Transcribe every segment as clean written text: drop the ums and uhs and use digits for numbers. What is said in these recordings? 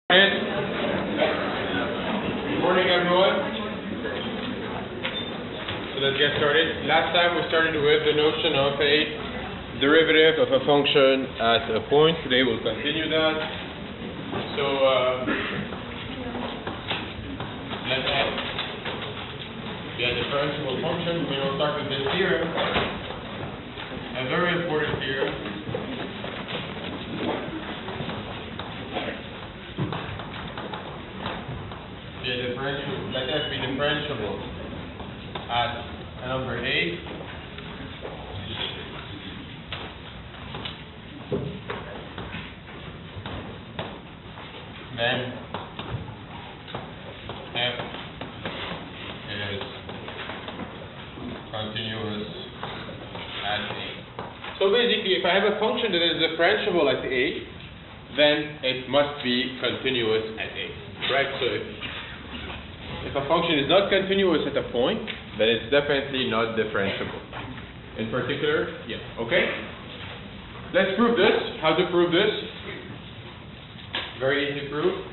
Good morning, everyone. So let's get started. Last time we started with the notion of a derivative of a function at a point. Today we'll continue that. So let's add the differentiable function. We will start with this theorem, a very important theorem. Let f be differentiable at a number A. Then f is continuous at A. So basically, if I have a function that is differentiable at A, then it must be continuous at A, right? So if a function is not continuous at a point, then it's definitely not differentiable. In particular, yeah. Okay? Let's prove this. How to prove this? Very easy to prove.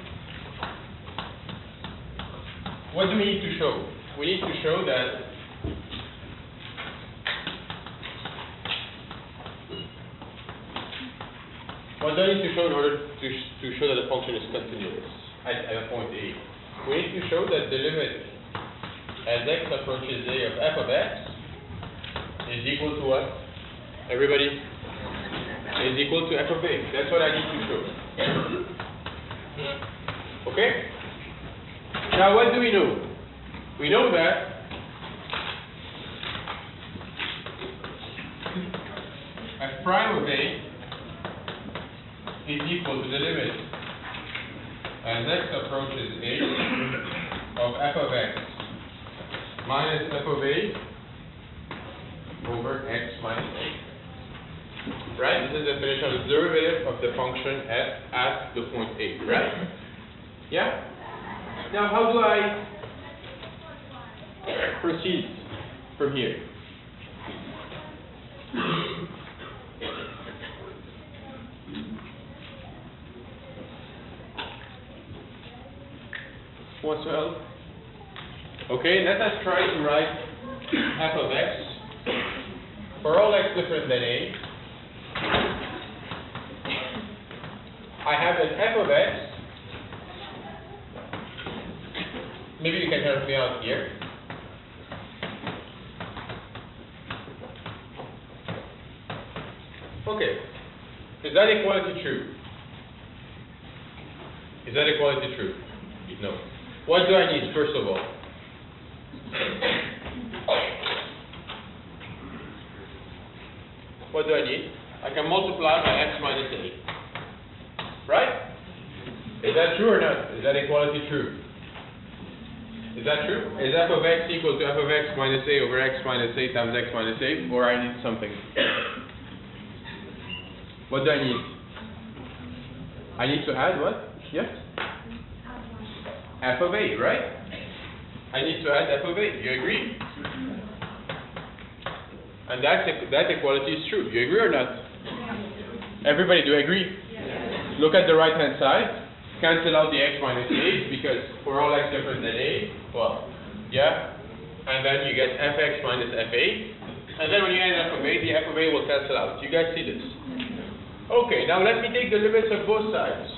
What do we need to show? We need to show that what do I need to show in order to show that a function is continuous at a point A? We need to show that the limit as x approaches A of f of x is equal to what? Everybody? Is equal to f of A. That's what I need to show. Okay? Now what do we know? We know that f prime of A is equal to the limit as x approaches A of f of x minus f of A over x minus A. Right? This is the definition of the derivative of the function f at the point A. Right? Yeah? Now how do I proceed from here? What's to help? Okay, let us try to write f of x for all x different than A. I have an f of x. Maybe you can help me out here. Okay, is that equality true? Is that equality true? No. What do I need, first of all? What do I need? I can multiply by x minus A. Right? Is that true or not? Is that equality true? Is that true? Is f of x equal to f of x minus A over x minus A times x minus A? Or I need something? What do I need? I need to add what? Yes? F of A, right? I need to add f of A. You agree? And that equality is true. You agree or not? Everybody, do you agree? Yes. Look at the right hand side. Cancel out the x minus A because for all x different than A, well, yeah. And then you get fx minus fa. And then when you add f of A, the f of A will cancel out. You guys see this? Okay, now let me take the limits of both sides.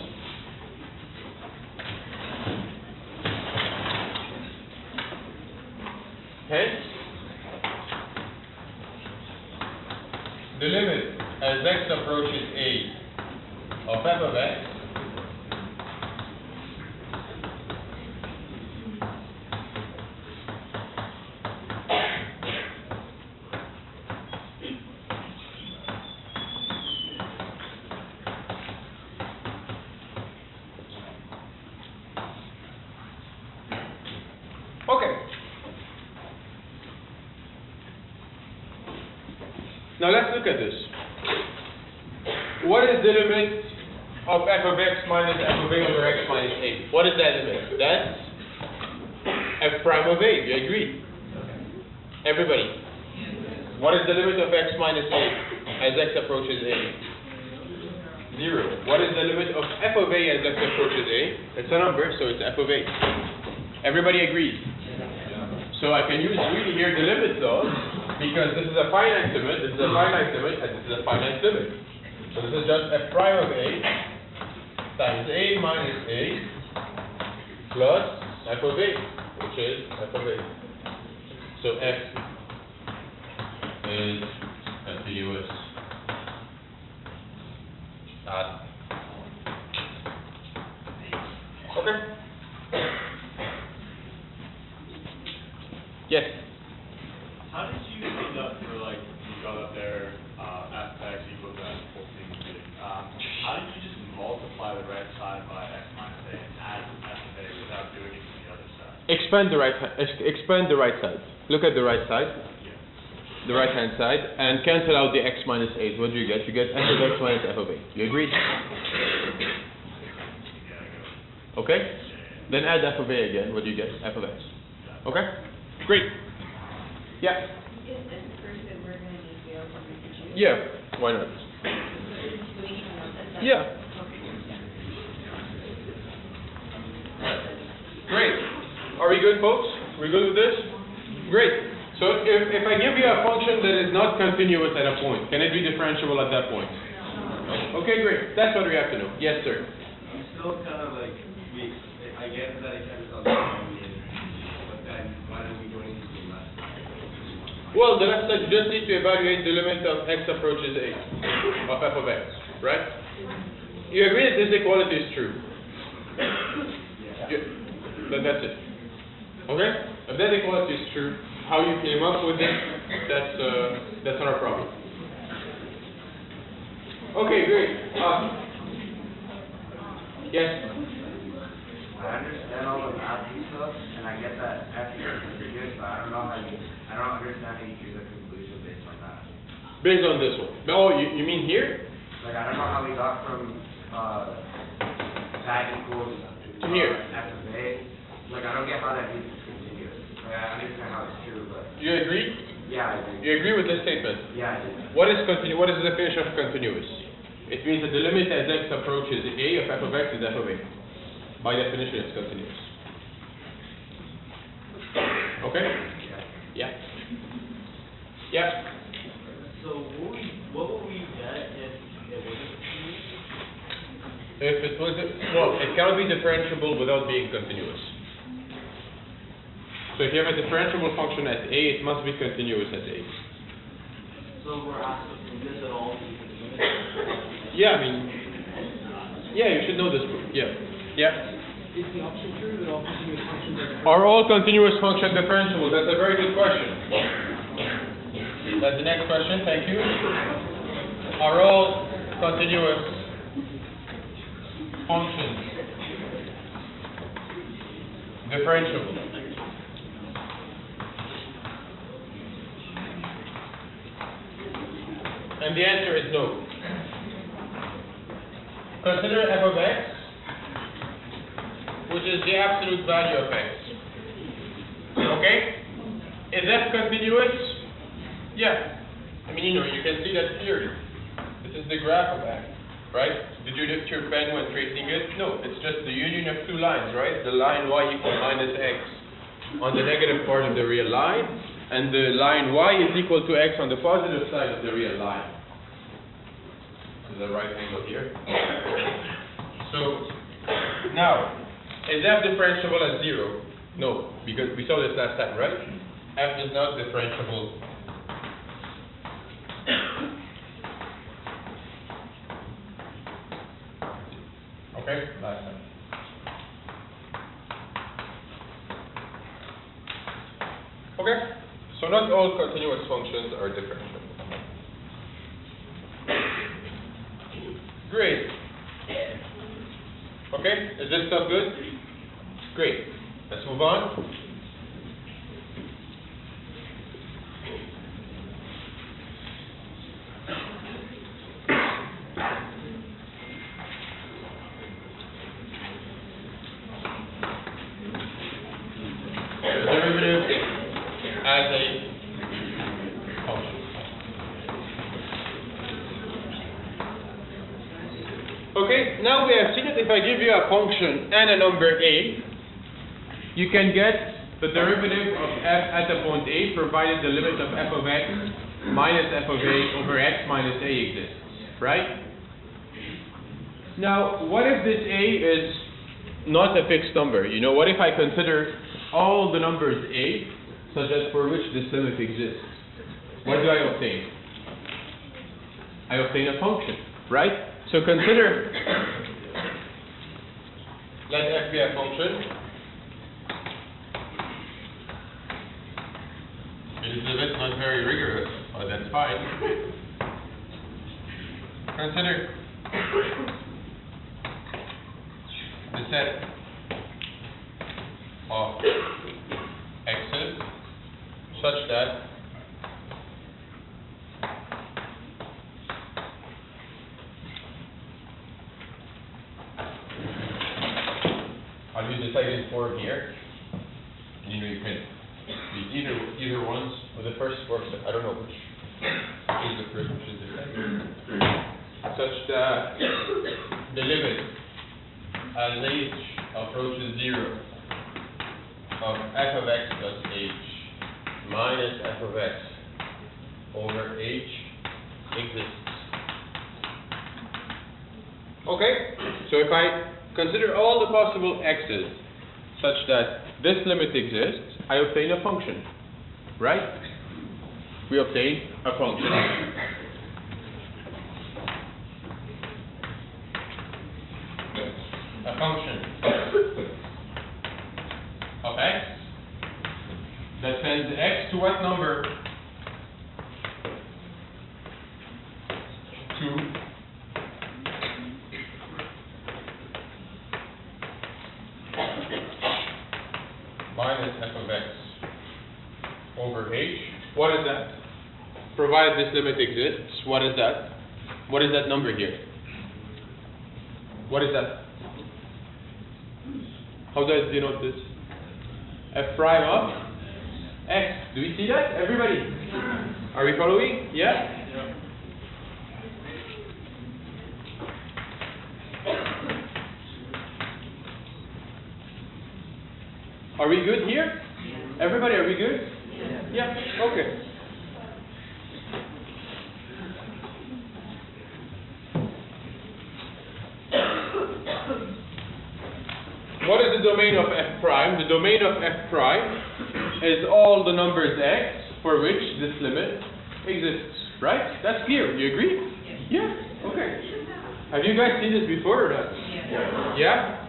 Hence, the limit as x approaches A of f of x Now let's look at this. What is the limit of f of x minus f of A over x minus A? What is that limit? That's f prime of A. Do you agree? Everybody. What is the limit of x minus A as x approaches A? 0. What is the limit of f of a as x approaches a? It's a number, so it's f of a. Everybody agrees? So I can use really here the limit clause, because this is a finite limit, this is a finite limit, and this is a finite limit. So this is just f prime of a times a minus a plus f of a, which is f of a. So f is continuous at. Okay. Yes. How did you end up for like you got up there f of x equals that 14? How did you just multiply the right side by x minus a and add f of a without doing it to the other side? Expand the right side. Look at the right side. The right hand side, and cancel out the x minus 8. What do you get? You get f of x minus f of a. You agree? Okay? Then add f of a again. What do you get? F of x. Okay? Great. Yeah? Is this proof that we're going to need to be able to reproduce? Yeah. Why not? Do we need to know that? Yeah. Great. Are we good, folks? We good with this? Great. So if I give you a function that is not continuous at a point, can it be differentiable at that point? No. Okay, great. That's what we have to know. Yes, sir. It's still kind of like, I guess that it can be something, but then why don't we go into the left side? Well, the left side, you just need to evaluate the limit of x approaches a, of f of x, right? You agree that this equality is true? Then that's it. Okay? If that equality is true, how you came up with it, that's not a problem. Okay, great. Yes? I understand all the math and stuff, and I get that f is continuous, but I don't understand how you choose a conclusion based on that. Based on this one. Oh, you mean here? Like, I don't know how we got from that equals to here. F of a. Like, I don't get how that means it's continuous. Like, I understand how it's true, but You agree? yeah, I do. You agree with this statement? Yeah, I do. What is the definition of continuous? It means that the limit as x approaches a of f of x is f of a. By definition, it's continuous. Okay? Yeah. Yeah. So what would we get if it wasn't continuous? If it was, well, it cannot be differentiable without being continuous. So if you have a differentiable function at a, it must be continuous at a. So we're asking from this at all to be continuous? Yeah, I mean, yeah, you should know this proof. Yeah. Yeah. Is the option true that all continuous functions are Are all continuous functions differentiable? That's a very good question. That's the next question. Thank you. Are all continuous functions differentiable? And the answer is no. Consider f of x, which is the absolute value of x. Okay? Is f continuous? Yeah. I mean, you can see that clearly. This is the graph of x, right? Did you lift your pen when tracing it? No, it's just the union of two lines, right? The line y equals minus x on the negative part of the real line, and the line y is equal to x on the positive side of the real line. To the right angle here. So, now, is f differentiable at 0? No, because we saw this last time, right? F is not differentiable. Okay, last time. Okay, so not all continuous functions are differentiable. Great. Okay, is this stuff good? Great. Let's move on. Derivative as a function. Okay, now we have seen that if I give you a function and a number a, you can get the derivative of f at the point a provided the limit of f of x minus f of a over x minus a exists, right? Now, what if this a is not a fixed number? You know, what if I consider all the numbers a such that for which this limit exists? What do I obtain? I obtain a function, right? So consider, let f be a function. It is a bit not very rigorous, but that's fine. Consider the set of x's such that I'll use the second form here. You know, you can use either ones, or the first works. I don't know which is the first, which is the second. Such that the limit as h approaches 0 of f of x plus h minus f of x over h exists. Okay, so if I consider all the possible x's such that this limit exists, I obtain a function, right? We obtain a function. A function of x that sends x to what number? To minus f of x over h. What is that? Provided this limit exists, what is that? What is that number here? What is that? How does it denote this? F prime of x. Do we see that? Everybody? Are we following? Yeah? Are we good here? Everybody, are we good? Yeah? Okay. What is the domain of f prime? The domain of f prime is all the numbers x for which this limit exists, right? That's clear. You agree? Yeah? Okay. Have you guys seen this before or not? Yeah?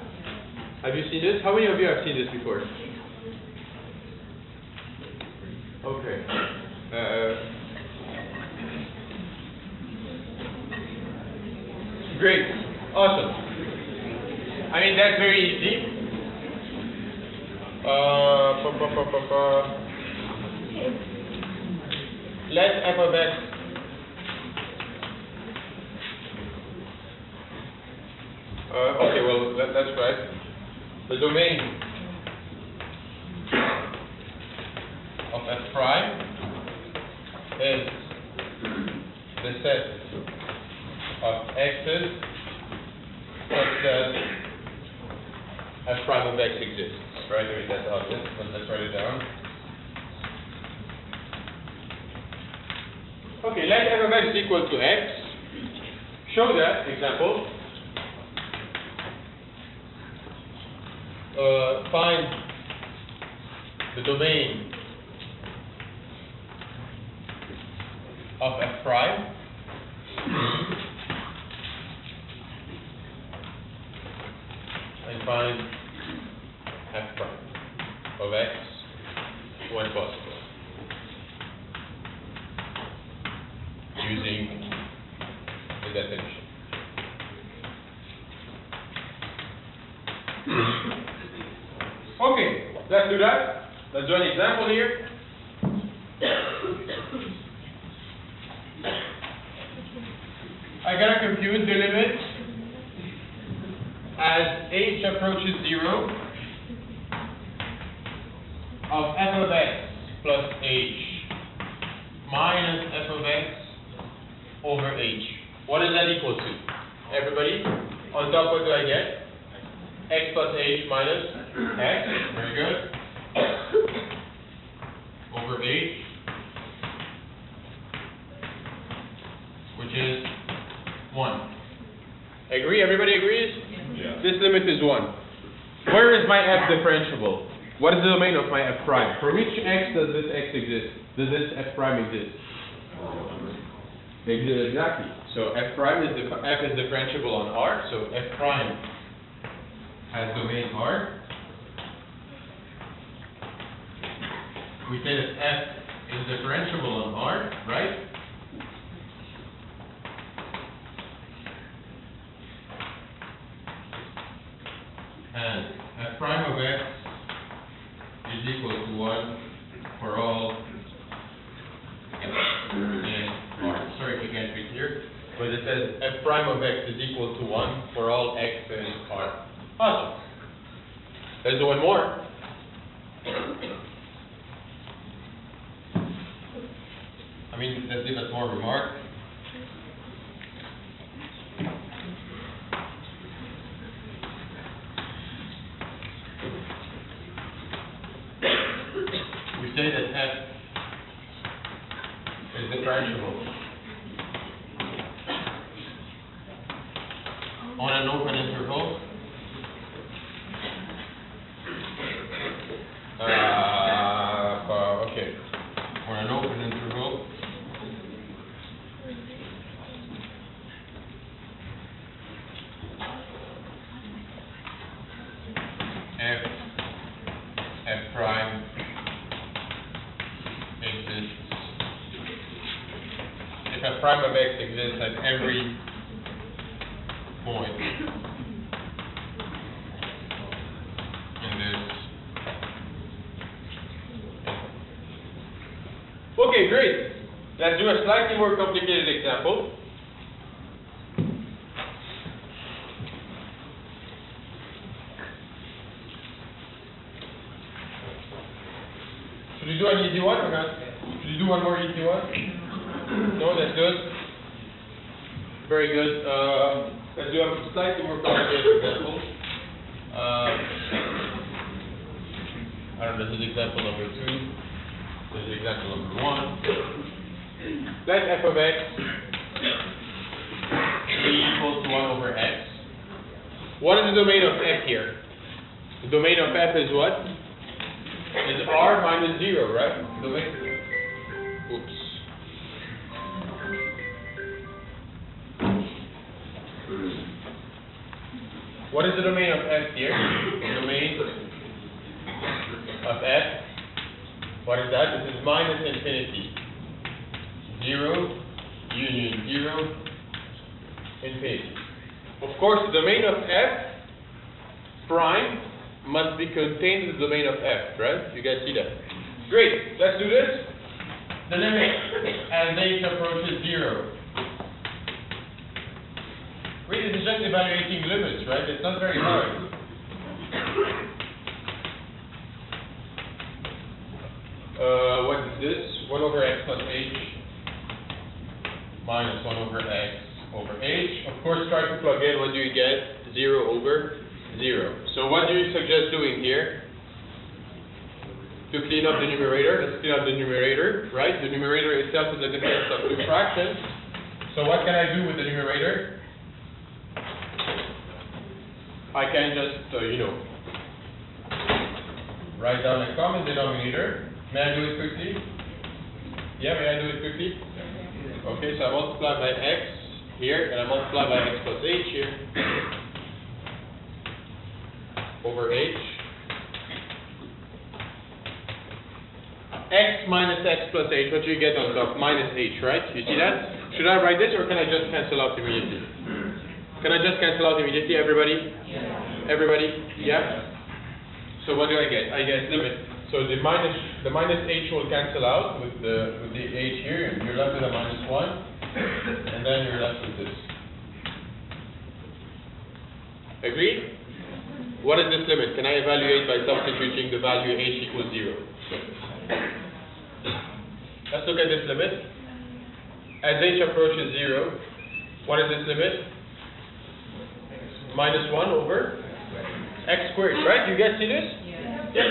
Have you seen this? How many of you have seen this before? Okay. Great. Awesome. I mean, that's very easy. Let f of x okay, well, that's right. The domain of f prime is the set of x's such that f prime of x exists. Right? I mean, that's obvious, but let's write it down. Okay, let f of x equal to x. Show that, example. Find the domain of f prime and find f prime of x when possible using the definition. Okay, let's do that. Let's do an example here. I gotta compute the limit as h approaches 0 of f of x plus h minus f of x over h. What is that equal to? Everybody? On top, what do I get? X plus h minus x. Very good. Over h, which is 1. Agree? Everybody agrees? Yeah. This limit is 1. Where is my f differentiable? What is the domain of my f prime? For which x does this x exist? Does this f prime exist? Exactly. So f prime is f is differentiable on R. So f prime has domain R. We say that f is differentiable on R, right? And f prime of x is equal to 1 for all x in R. Sorry if you can't read here, but it says f prime of x is equal to 1 for all x in R. Awesome. Let's do one more. I mean, let's give us more remark. We say that f is differentiable on an open interval. Okay, on an open interval. F prime exists. If f prime of x exists at every point in this. Okay, great. Let's do a slightly more complicated example. Should we do an easy one or not? Should we do one more easy one? No, that's good. Very good. Let's do a slightly more complicated example. I don't know, this is example number 2. This is example number 1. Let f of x be equal to 1 over x. What is the domain of f here? The domain of f is what? Is r minus 0, right? Domain. Oops. What is the domain of f here? The domain of f. What is that? This is minus infinity. 0, union 0, infinity. Of course, the domain of f prime must be contained in the domain of f, right? You guys see that? Great. Let's do this. The limit as h approaches 0. Wait, this is just evaluating limits, right? It's not very hard. What is this? 1 over x plus h minus 1 over x over h. Of course, try to plug in. What do you get? 0 over 0. So what do you suggest doing here? To clean up the numerator, let's clean up the numerator, right? The numerator itself is a difference of 2 fractions. So what can I do with the numerator? I can just, write down a common denominator. May I do it quickly? Yeah, may I do it quickly? Okay, so I multiply by x here, and I multiply by x plus h here. Over h. X minus x plus h, what do you get on top? Minus h, right? You see that? Should I write this, or can I just cancel out immediately? Can I just cancel out immediately, everybody? Yeah. Everybody? Yeah? So what do I get? I get limit. So the minus h will cancel out with the h here, and you're left with a minus 1, and then you're left with this. Agreed? What is this limit? Can I evaluate by substituting the value h equals 0? Let's look at this limit. As h approaches 0, what is this limit? minus 1 over x squared, right? You guys see this? Yeah. Yeah.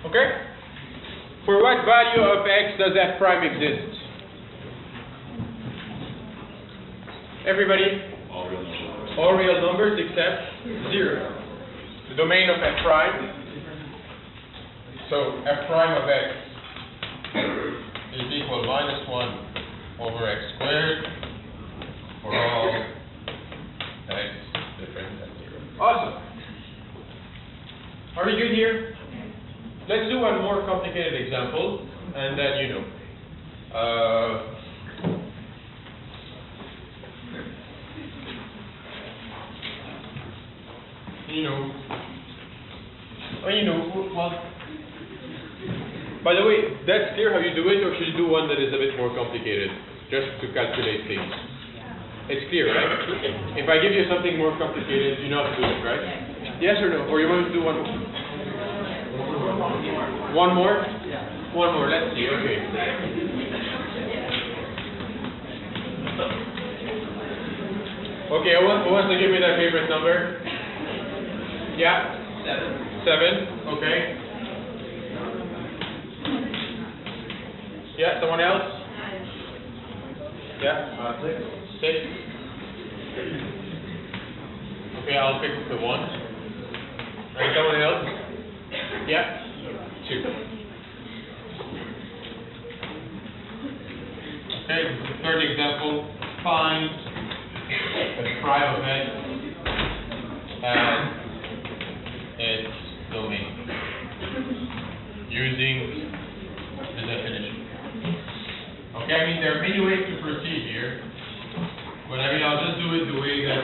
Okay? For what value of x does f prime exist? Everybody? All real numbers except 0. The domain of f prime. So f prime of x is equal minus 1 over x squared for all x different than 0. Awesome. Are we good here? Let's do one more complicated example, and then you know. Well, by the way, that's clear how you do it, or should you do one that is a bit more complicated, just to calculate things? It's clear, right? If I give you something more complicated, you know how to do it, right? Yes or no? Or you want to do one more? One more? One more, let's see, okay. Okay, who wants to give me their favorite number? Yeah? 7, okay. Yeah, someone else? Yeah? 6. Okay, I'll pick the 1. Alright, someone else? Yeah? 2. Okay, the third example. Find the prime of x and its domain using the definition. Okay, I mean there are many ways to proceed here, but I mean I'll just do it the way that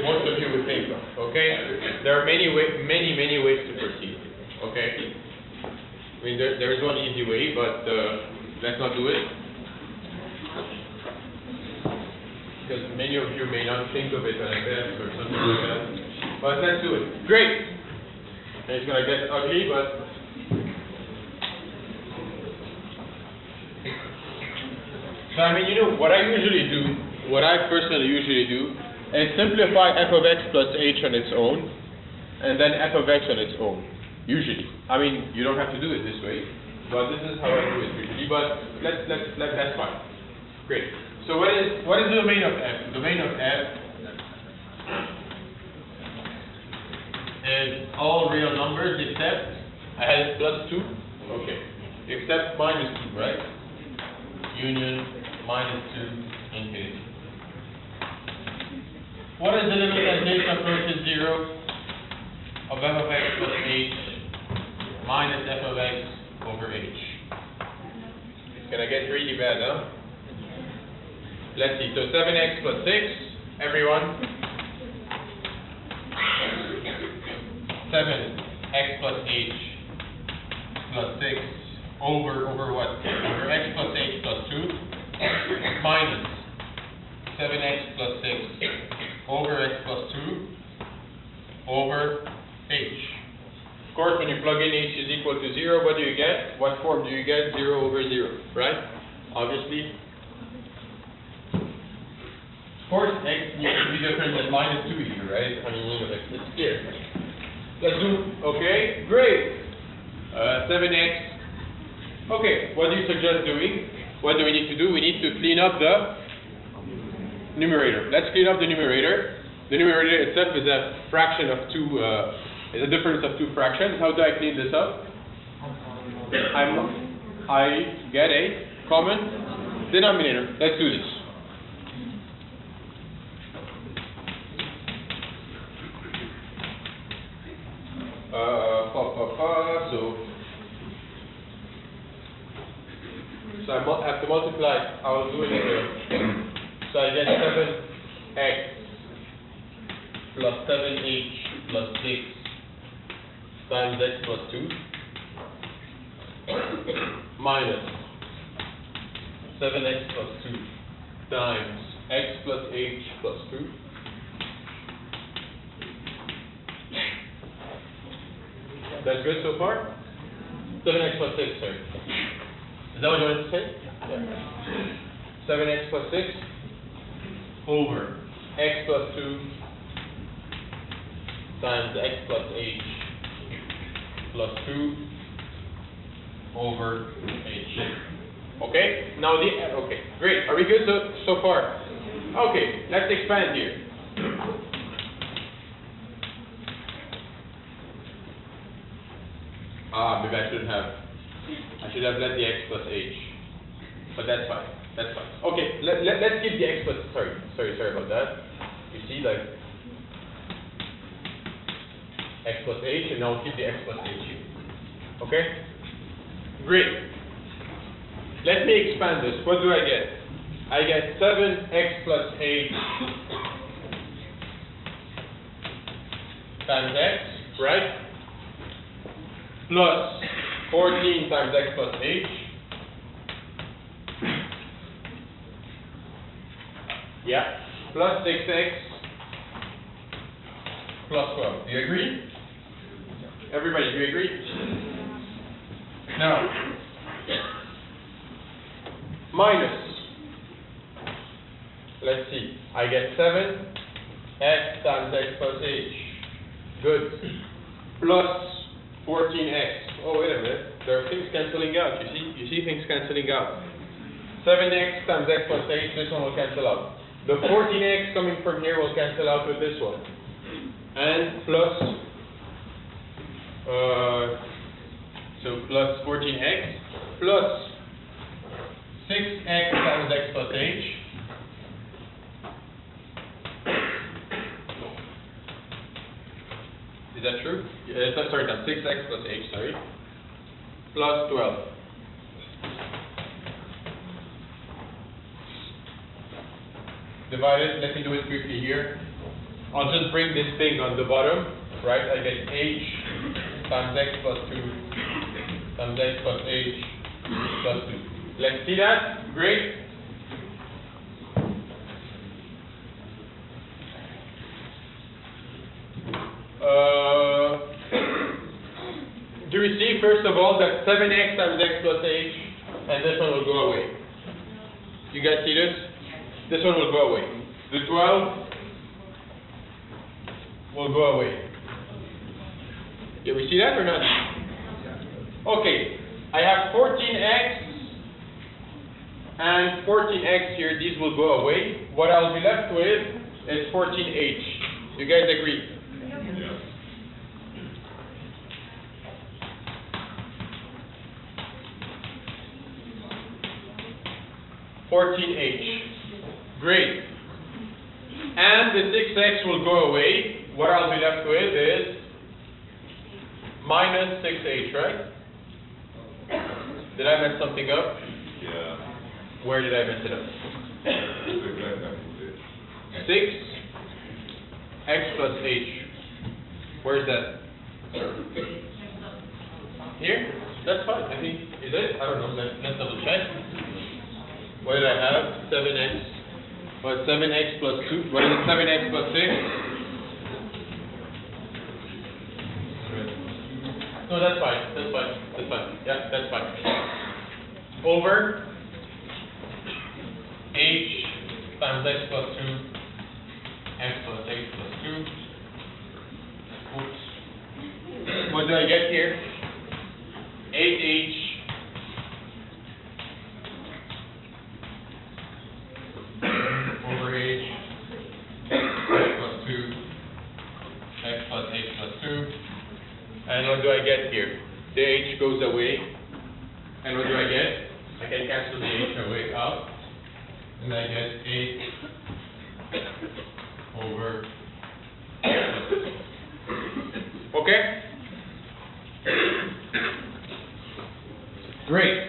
most of you would think of. Okay, there are many ways to proceed. Okay, I mean there is one easy way, but let's not do it because many of you may not think of it like that or something like that. But let's do it. Great. And it's gonna get ugly, but so I mean, you know, what I personally usually do, is simplify f of x plus h on its own, and then f of x on its own. Usually. I mean, you don't have to do it this way, but this is how I do it usually. But that's fine. Great. So what is the domain of f? The domain of f is all real numbers except, I had plus 2? Okay. Except minus 2, right? Union minus 2 infinity. What is the limit as h approaches 0 of f of x plus h minus f of x over h? It's gonna get really bad, huh? Let's see, so 7x plus 6, everyone. 7x plus h plus 6 over what? Over x plus h plus 2 minus 7x plus 6 over x plus 2 over h. Of course, when you plug in h is equal to 0, what do you get? What form do you get? 0 over 0, right? Obviously. Of course, x needs to be different than minus 2 here, right? I mean, you know, it's clear. Let's do, okay, great. 7x. Okay, what do you suggest doing? What do we need to do? We need to clean up the numerator. Let's clean up the numerator. The numerator itself is a fraction of is a difference of 2 fractions. How do I clean this up? I get a common denominator. Let's do this. So I have to multiply. I will do it here. So I get 7x plus 7h plus 6 times x plus 2 minus 7x plus 2 times x plus h plus 2 That's good so far? 7x plus 6, sorry. Is that what you wanted to say? Yeah. 7x plus 6 over x plus 2 times x plus h plus 2 over h. Okay? Now okay, great. Are we good so far? Okay, let's expand here. Maybe I should have let the x plus h. But that's fine. That's fine. Okay, let's keep the x plus, sorry about that. You see, like, x plus h, and now we'll keep the x plus h here. Okay? Great. Let me expand this. What do I get? I get 7x plus h times x, right? Plus 14 times x plus h. Yeah. Plus 6x plus 12. Do you agree? Everybody, do you agree? Now, minus. Let's see. I get 7x times x plus h. Good. Plus 14x. Oh, wait a minute. There are things canceling out. You see things canceling out. 7x times x plus h, this one will cancel out. The 14x coming from here will cancel out with this one. And plus, so plus 14x plus 6x times x plus h. Is that true? Sorry, not 6x plus h, sorry. Plus 12. Divided, let me do it quickly here. I'll just bring this thing on the bottom, right? I get h times x plus 2 times x plus h plus 2. Let's see that. Great. Do we see, first of all, that 7x times x plus h, and this one will go away? You guys see this? This one will go away. The 12 will go away. Did we see that or not? Okay, I have 14x and 14x here. These will go away. What I'll be left with is 14h. You guys agree? Yeah. 14h. Great. And the 6x will go away. What I'll be left with is minus 6h, right? Did I mess something up? Yeah. Where did I mess it up? 6x plus h. Where's that? Here? That's fine. I think, is it? I don't know. Let's double check. What did I have? 7x. What, 7x plus 2? What is it? 7x plus 6? No, that's fine. That's fine. That's fine. Yeah, that's fine. Over h times x plus 2, x plus h plus 2. Oops. What do I get here? 8h over h x plus 2, x plus h plus 2. And what do I get here? The h goes away. And what do I get? I can cancel the h away out. And I get 8 over. Okay? Great.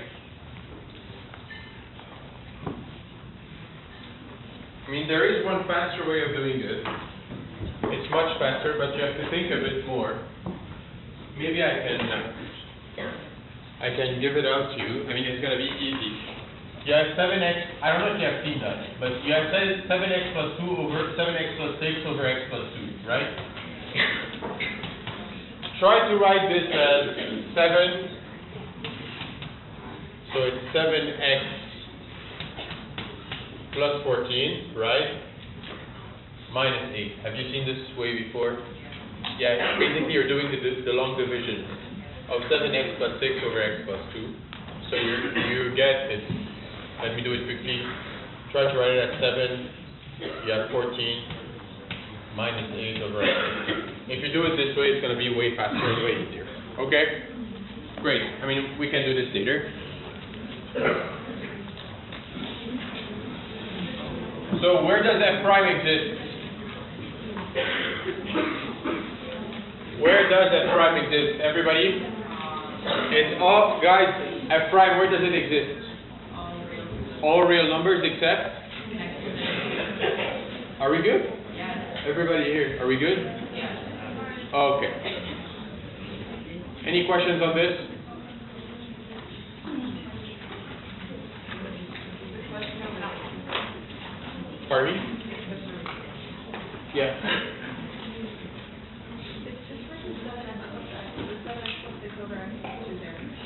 I mean, there is one faster way of doing it. It's much faster, but you have to think a bit more. Maybe I can give it out to you. I mean, it's going to be easy. You have 7x, I don't know if you have seen that, but you have 7x plus 2 over 7x plus 6 over x plus 2, right? Try to write this as 7, so it's 7x plus 14, right? minus 8. Have you seen this way before? Yeah, basically you're doing the long division of 7x plus 6 over x plus 2. So you get it. Let me do it quickly. Try to write it at 7. You have 14 minus 8 over x. If you do it this way, it's going to be way faster and way easier. Okay? Great. I mean, we can do this later. So where does f prime exist? Where does f prime exist? Everybody? It's all, guys, f prime, where does it exist? All real numbers except? Are we good? Everybody here, are we good? Okay. Any questions on this? Pardon me? Yeah.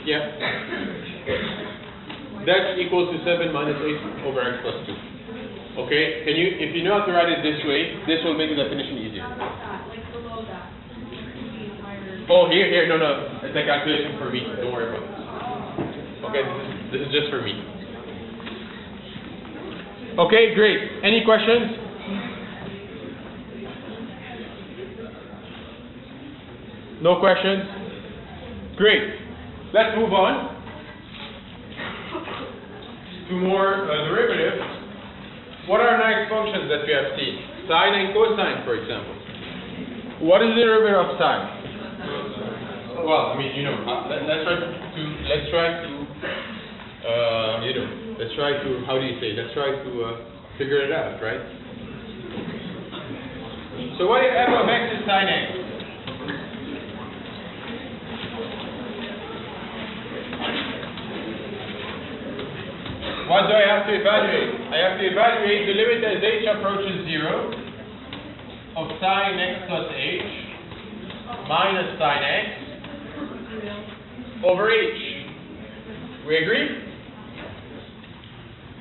Yeah. That equals to 7 minus 8 over x plus 2. Okay? Can you, if you know how to write it this way, this will make the definition easier. Oh, here, no. It's a calculation for me. Don't worry about it. Okay, this is just for me. Okay, great. Any questions? No questions? Great. Let's move on to more derivatives. What are nice functions that we have seen? Sine and cosine, for example. What is the derivative of sine? Well, I mean, you know, let's try to figure it out, right? So what if f of x is sine x? What do I have to evaluate? I have to evaluate the limit as h approaches 0 of sine x plus h minus sine x over h. We agree?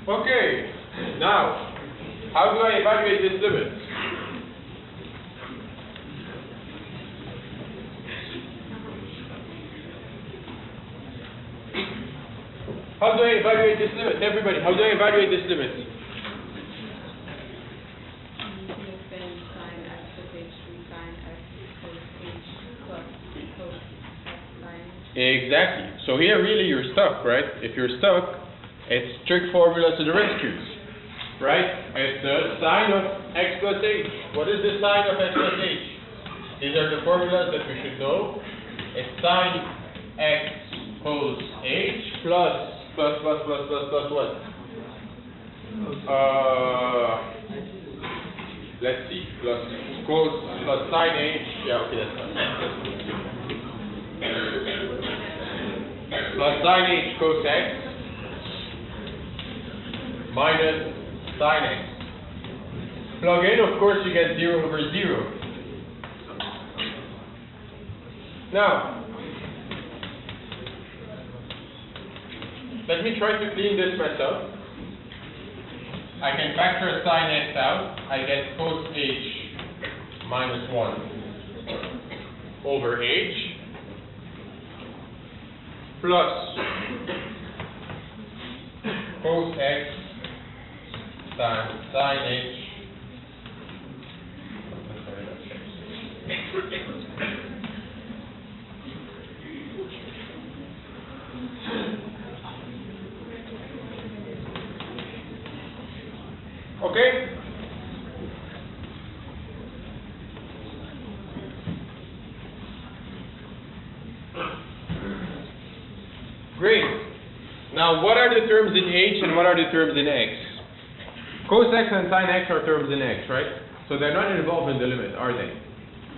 Okay. Now, how do I evaluate this limit? How do I evaluate this limit? Everybody, how do I evaluate this limit? Exactly. So here really you're stuck, right? If you're stuck, it's strict formula to the rescues, right? It's the sine of x plus h. What is the sine of x plus h? These are the formulas that we should know. It's sine x cos h plus what? Let's see. Plus cos plus sine h. Yeah, okay, that's fine. Plus sine h cos x minus sine x. Plug in, of course, you get 0 over 0. Now, let me try to clean this myself. I can factor sine x out. I get cos h minus 1 over h plus cos x times sine h. Okay? Great. Now, what are the terms in h and what are the terms in x? Cos x and sin x are terms in x, right? So they're not involved in the limit, are they?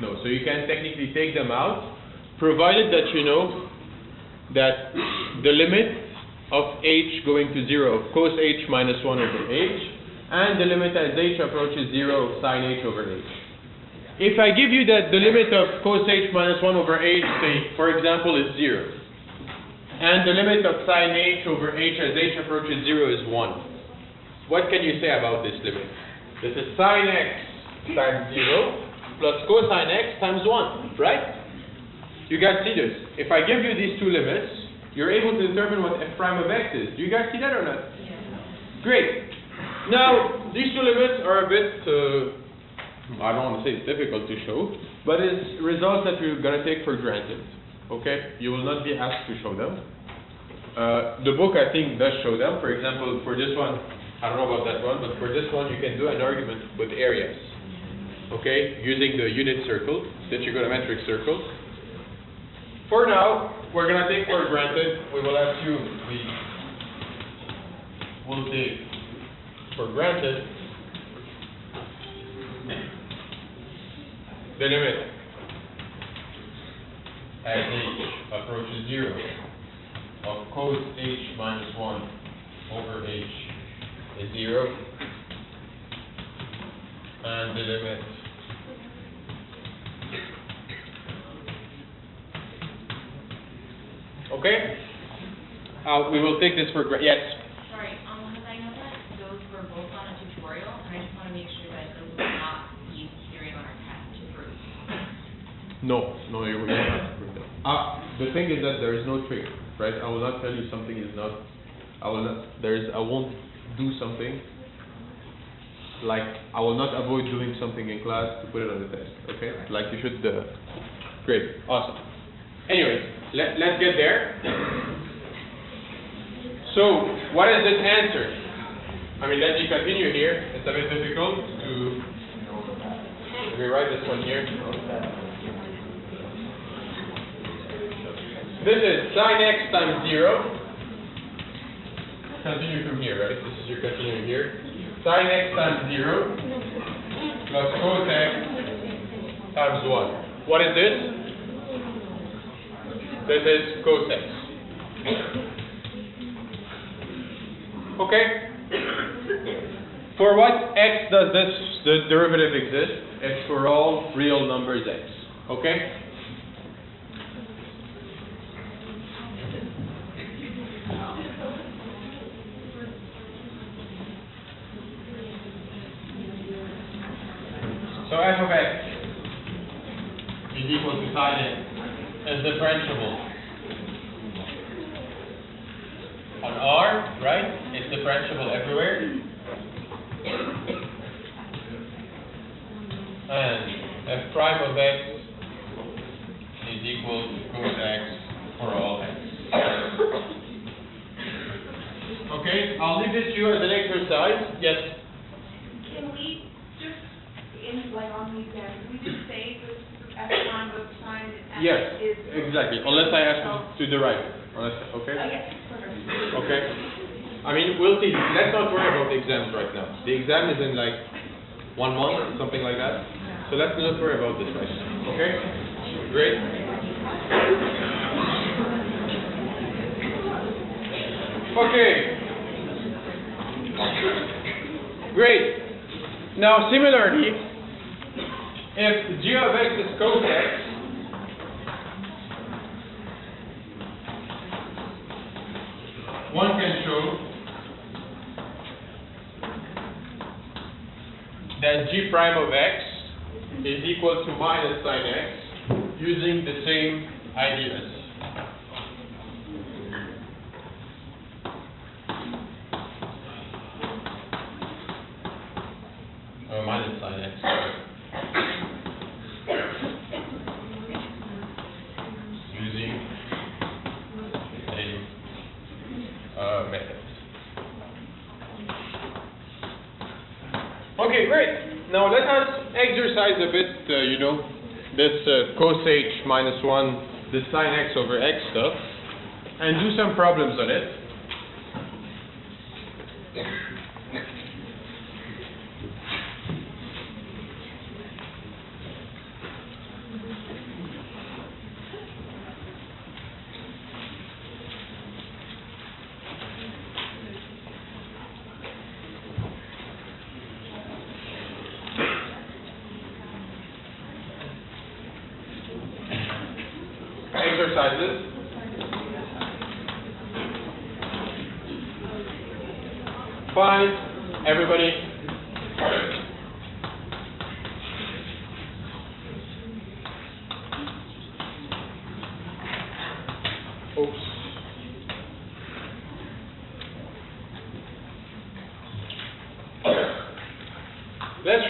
No. So you can technically take them out, provided that you know that the limit of h going to 0 of cos h minus 1 over h and the limit as h approaches 0 of sin h over h. If I give you that the limit of cos h minus 1 over h, say, for example, is 0, and the limit of sin h over h as h approaches 0 is 1, what can you say about this limit? This is sin x times 0 plus cosine x times 1, right? You guys see this? If I give you these two limits, you're able to determine what f prime of x is. Do you guys see that or not? Great. Now, these two limits are a bit, I don't want to say it's difficult to show, but it's results that you're going to take for granted. Okay? You will not be asked to show them. The book, I think, does show them. For example, for this one, I don't know about that one, but for this one, you can do an argument with areas. Okay? Using the unit circle, the trigonometric circle. For now, we're going to take for granted, we will assume we will take for granted the limit as h approaches 0 of cos h minus 1 over h is 0, and the limit okay? We will take this for granted. Yes? Sorry, because I know that those were both on a tutorial, and I just want to make sure that those will not be appearing on our test to prove. No, you will not have to prove that. The thing is that there is no trick, right? I will not tell you something is not, I won't do something, like, I will not avoid doing something in class to put it on the test, okay? Like you should, great, awesome. Anyways, let's get there. So, what is this answer? I mean, let me continue here. It's a bit difficult to rewrite this one here. This is sine x times 0. Continue from here, right? This is your continuing here. Sine x times 0 plus cos x times 1. What is this? This is cos x. Okay? For what x does the derivative exist? It's for all real numbers x. Okay? So f of x is equal to sine x is differentiable on R, right? It's differentiable everywhere. And f prime of x is equal to cos x for all x. Okay, I'll leave this to you as an exercise. Yes? Can we just, on the exam, we just say this f prime of sine x Yes, is... exactly. Unless I ask you to derive it. Okay? Yes, perfect. Okay. I mean, we'll see. Let's not worry about the exams right now. The exam is in like 1 month, something like that. So let's not worry about this right now. Okay? Great. Okay. Great. Now, similarly, if g of x is cos x, one can show that g prime of x is equal to minus sine x using the same ideas. Minus sine x. Using the same method. Okay, great. Now let us exercise a bit, this cos h minus 1, this sine x over x stuff, and do some problems on it. Exercises. Fine, everybody.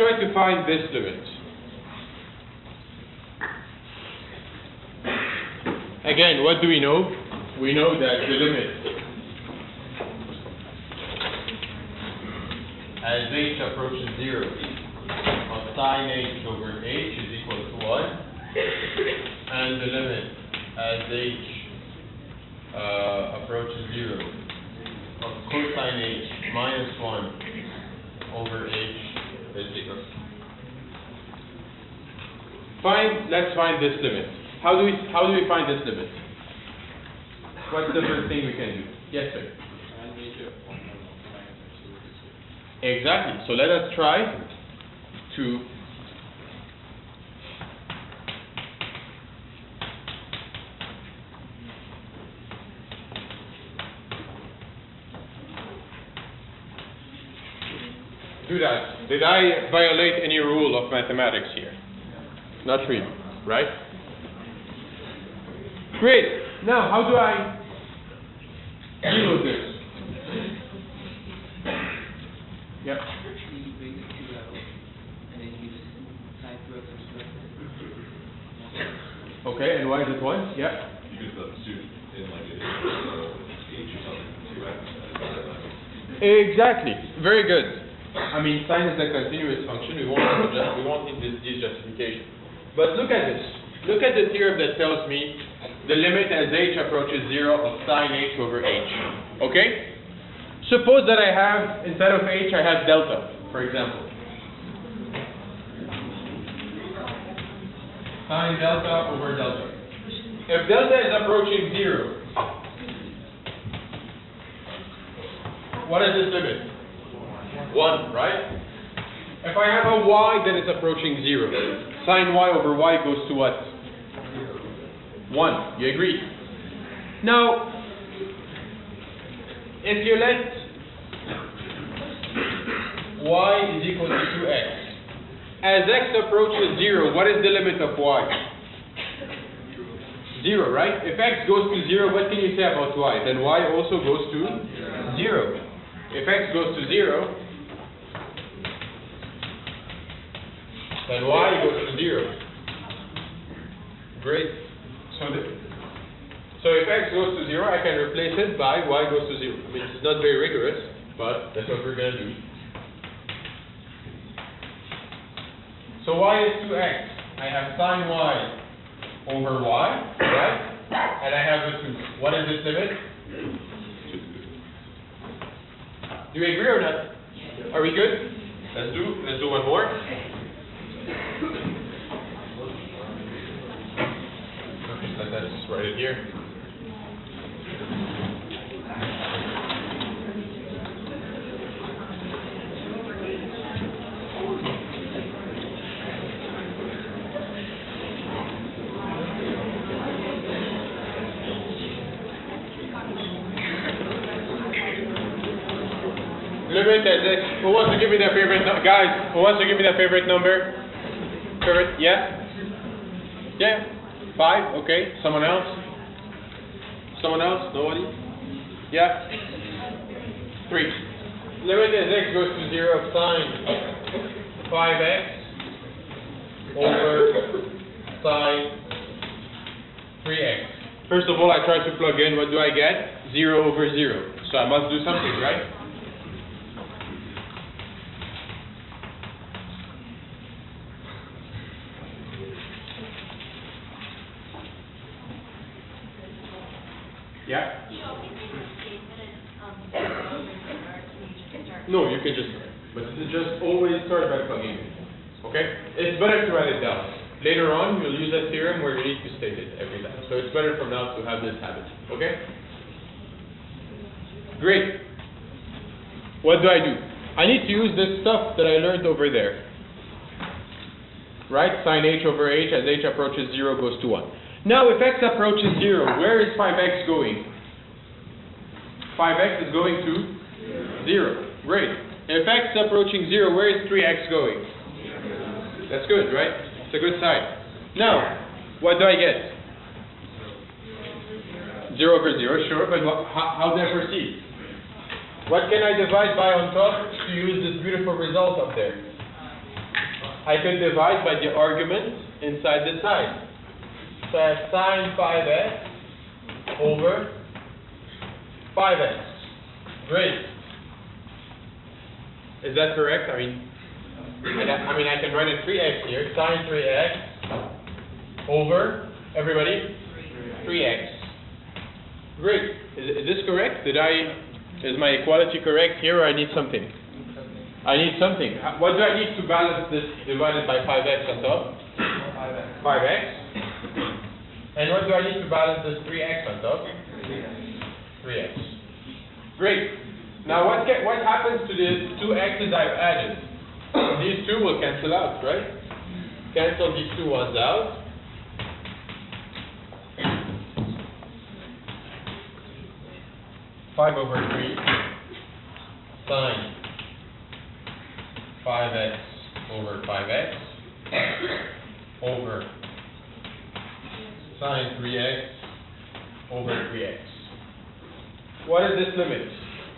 try to find this limit. Again, what do we know? We know that the limit as h approaches 0 of sine h over h is equal to 1, and the limit as h approaches 0 of cosine h minus 1 over h is 0. Let's find this limit. How do we find this limit? What's the first thing we can do? Yes, sir. Exactly. So let us try to do that. Did I violate any rule of mathematics here? Not really, right? Great. Now, how do I deal with this? Yep. Okay, and why is it 1? Yep. Because the student in like it is h or something. Exactly. Very good. I mean, sine is a continuous function. We won't need this justification. But look at this. Look at the theorem that tells me the limit as h approaches 0 of sine h over h. Okay? Suppose that I have, instead of h, I have delta, for example. Sine delta over delta. If delta is approaching 0, what is this limit? 1, right? If I have a y, then it's approaching 0. Sine y over y goes to what? 1. You agree? Now, if you let y is equal to 2x, as x approaches 0, what is the limit of y? 0, right? If x goes to 0, what can you say about y? Then y also goes to 0. If x goes to 0, then y goes to 0. Great. So if x goes to 0, I can replace it by y goes to 0. I mean, it's not very rigorous, but that's what we're going to do. So y is 2x. I have sine y over y, right? And I have a 2. What is this limit? Do you agree or not? Are we good? Let's do one more. Let's just write it here. Limit as x. Who wants to give me their favorite number? Guys, who wants to give me their favorite number? Favorite? Yeah? Yeah? 5? Okay. Someone else? Someone else? Nobody? Yeah? 3. Limit as x goes to 0 of sine 5x over sine 3x. First of all, I try to plug in. What do I get? 0 over 0. So I must do something, right? Yeah? No, you can just, but just always start by plugging in. Okay? It's better to write it down. Later on, you'll use that theorem where you need to state it every time. So it's better from now to have this habit. Okay? Great. What do? I need to use this stuff that I learned over there. Right? Sine h over h as h approaches 0 goes to 1. Now, if x approaches 0, where is 5x going? 5x is going to 0. Great. If x is approaching 0, where is 3x going? That's good, right? It's a good sign. Now, what do I get? 0 over 0, sure, but how do I proceed? What can I divide by on top to use this beautiful result up there? I could divide by the argument inside the side. So I have sine 5x over 5x. Great. Is that correct? I mean, I can write it 3x here. Sine 3x over, everybody? 3x. Great. Is this correct? Is my equality correct here, or I need something? I need something. What do I need to balance this divided by 5x on top? 5x. And what do I need to balance this 3x on top? 3x. Great. Now what happens to the two x's I've added? These two will cancel out, right? Cancel these two ones out. Five over 3 sine 5x over 5x over sine 3x over 3x. What is this limit?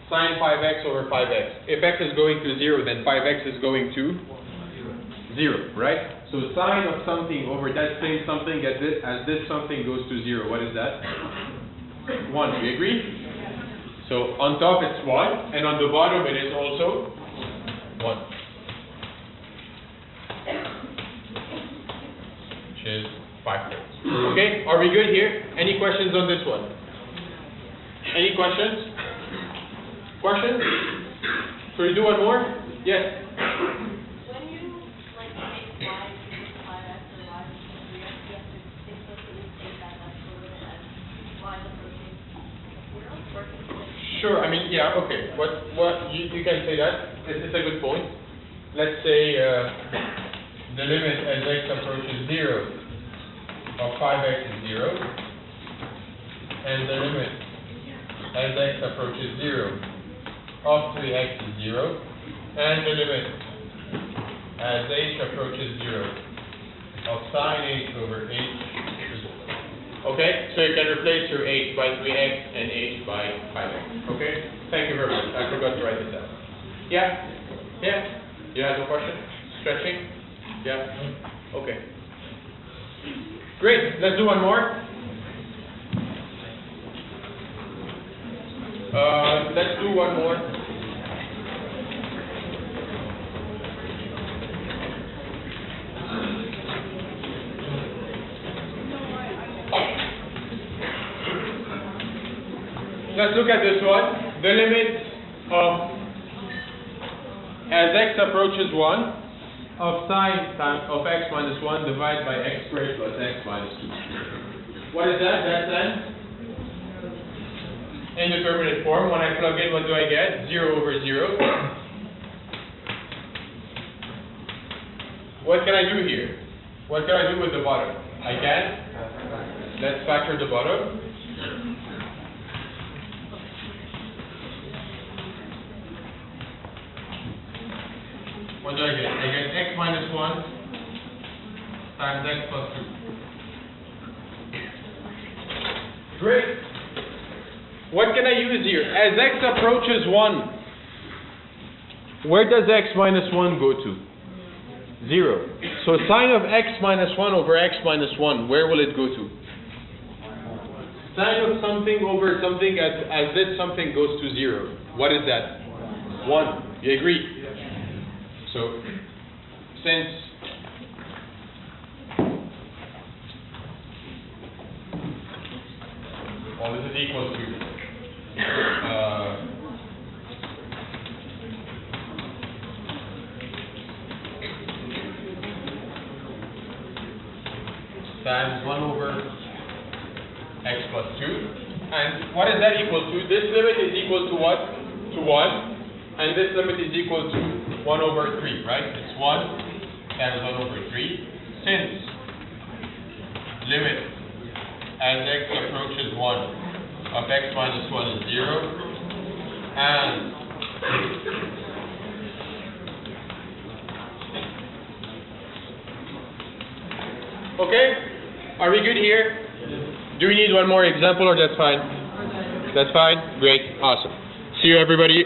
Sine 5x over 5x. If x is going to 0, then 5x is going to 0, right? So sine of something over that same something as this something goes to 0. What is that? 1. Do you agree? So on top it's 1, and on the bottom it is also 1. Which is 5 thirds. Okay, are we good here? Any questions on this one? Any questions? Questions? Should we do one more? Yes. When you take y equals 5x or y equals 3x, you have to explicitly state that that's the limit as y is approaching 0, or can you Sure, I mean, yeah, okay. What you can say that. It's a good point. Let's say the limit as x approaches 0 of 5x is 0, and the limit as x approaches 0 of 3x is 0, and the limit as h approaches 0 of sine h over h is 0. Okay, so you can replace your h by 3x and h by 5x. Okay, thank you very much. I forgot to write this down. Yeah? Yeah? You have a question? Stretching? Yeah? Okay. Great, let's do one more. Let's do one more. Let's look at this one. The limit of, as x approaches 1, of sine of x minus 1 divided by x squared plus x minus 2. What is that? That's an indeterminate form. When I plug in, what do I get? 0 over 0. What can I do here? What can I do with the bottom? I can. Let's factor the bottom. What do I get? I get x minus 1 times x plus 2. Great. What can I use here? As x approaches 1, where does x minus 1 go to? 0. So sine of x minus 1 over x minus 1, where will it go to? Sine of something over something as this something goes to 0. What is that? 1. You agree? So, since this is equal to times 1 over x plus 2, and what is that equal to? This limit is equal to what? To 1, and this limit is equal to 1 over 3, right? It's 1 times 1 over 3. Since limit as x approaches 1 of x minus 1 is 0, and okay? Are we good here? Do we need one more example, or that's fine? That's fine? Great. Awesome. See you, everybody.